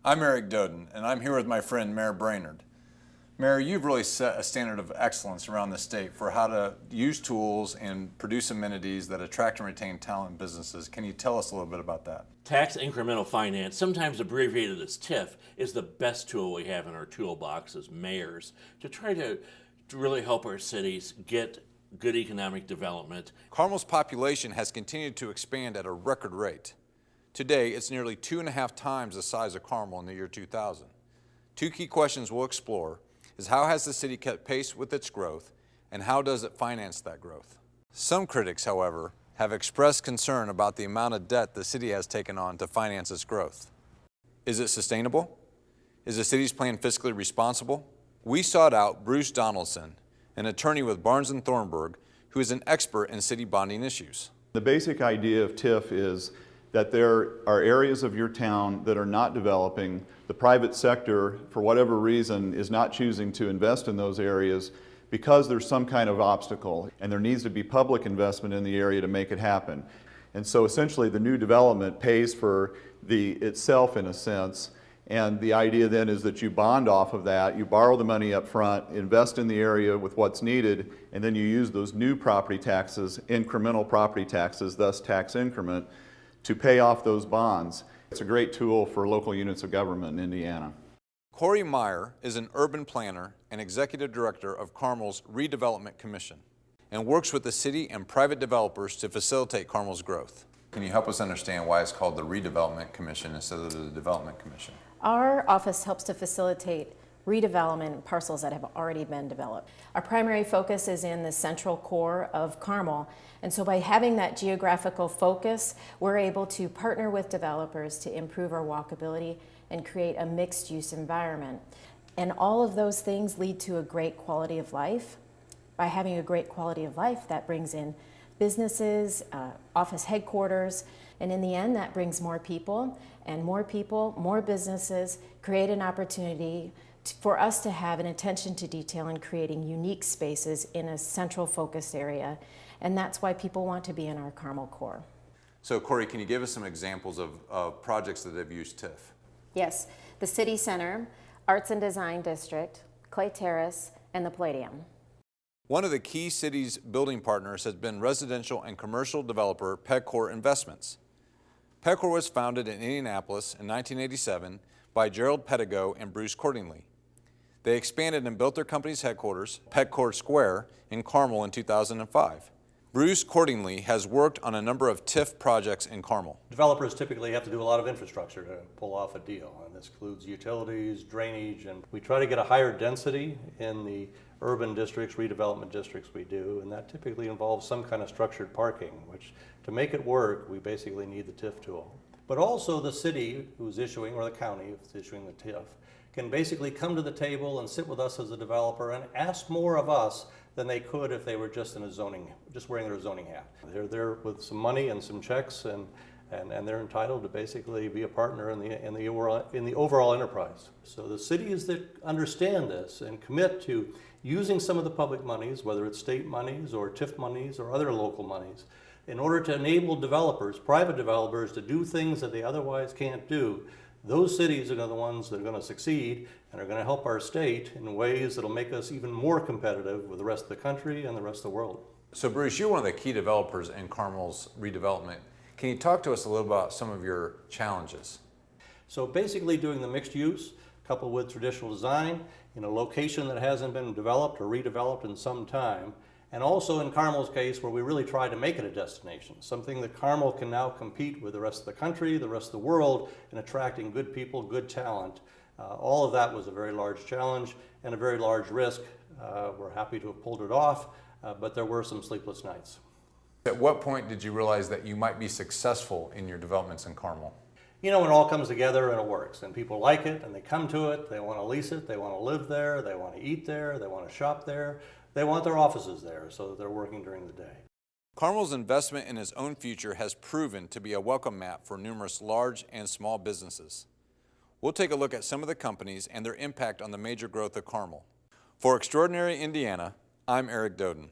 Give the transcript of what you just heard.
I'm Eric Doden, and I'm here with my friend Mayor Brainerd. Mayor, you've really set a standard of excellence around the state for how to use tools and produce amenities that attract and retain talent and businesses. Can you tell us a little bit about that? Tax incremental finance, sometimes abbreviated as TIF, is the best tool we have in our toolbox as mayors to try to really help our cities get good economic development. Carmel's population has continued to expand at a record rate. Today, it's nearly 2.5 times the size of Carmel in the year 2000. Two key questions we'll explore is how has the city kept pace with its growth, and how does it finance that growth? Some critics, however, have expressed concern about the amount of debt the city has taken on to finance its growth. Is it sustainable? Is the city's plan fiscally responsible? We sought out Bruce Donaldson, an attorney with Barnes & Thornburg, who is an expert in city bonding issues. The basic idea of TIF is that there are areas of your town that are not developing. The private sector, for whatever reason, is not choosing to invest in those areas because there's some kind of obstacle, and there needs to be public investment in the area to make it happen. And so essentially the new development pays for itself in a sense, and the idea then is that you bond off of that, you borrow the money up front, invest in the area with what's needed, and then you use those new property taxes, incremental property taxes, thus tax increment, to pay off those bonds. It's a great tool for local units of government in Indiana. Corey Meyer is an urban planner and executive director of Carmel's Redevelopment Commission and works with the city and private developers to facilitate Carmel's growth. Can you help us understand why it's called the Redevelopment Commission instead of the Development Commission? Our office helps to facilitate redevelopment parcels that have already been developed. Our primary focus is in the central core of Carmel, and so by having that geographical focus, we're able to partner with developers to improve our walkability and create a mixed-use environment. And all of those things lead to a great quality of life. By having a great quality of life, that brings in businesses, office headquarters, and in the end, that brings more people, more businesses, create an opportunity for us to have an attention to detail in creating unique spaces in a central focused area, and that's why people want to be in our Carmel core. So Corey, can you give us some examples of projects that have used TIF? Yes, the City Center, Arts and Design District, Clay Terrace, and the Palladium. One of the key city's building partners has been residential and commercial developer Petcore Investments. Petcore was founded in Indianapolis in 1987 by Gerald Pettigo and Bruce Cordingley. They expanded and built their company's headquarters, Petcore Square, in Carmel in 2005. Bruce Cordingley has worked on a number of TIF projects in Carmel. Developers typically have to do a lot of infrastructure to pull off a deal, and this includes utilities, drainage, and we try to get a higher density in the urban districts, redevelopment districts we do, and that typically involves some kind of structured parking, which to make it work, we basically need the TIF tool. But also the city who's issuing, or the county who's issuing the TIF, can basically come to the table and sit with us as a developer and ask more of us than they could if they were just wearing their zoning hat. They're there with some money and some checks, and they're entitled to basically be a partner in the overall enterprise. So the cities that understand this and commit to using some of the public monies, whether it's state monies or TIF monies or other local monies, in order to enable developers, private developers, to do things that they otherwise can't do, those cities are the ones that are going to succeed and are going to help our state in ways that will make us even more competitive with the rest of the country and the rest of the world. So Bruce, you're one of the key developers in Carmel's redevelopment. Can you talk to us a little about some of your challenges? So basically doing the mixed use, coupled with traditional design, in a location that hasn't been developed or redeveloped in some time, and also in Carmel's case where we really try to make it a destination, something that Carmel can now compete with the rest of the country, the rest of the world, in attracting good people, good talent. All of that was a very large challenge and a very large risk. We're happy to have pulled it off, but there were some sleepless nights. At what point did you realize that you might be successful in your developments in Carmel? You know, when it all comes together and it works, and people like it, and they come to it, they want to lease it, they want to live there, they want to eat there, they want to shop there, they want their offices there so that they're working during the day. Carmel's investment in its own future has proven to be a welcome mat for numerous large and small businesses. We'll take a look at some of the companies and their impact on the major growth of Carmel. For Extraordinary Indiana, I'm Eric Doden.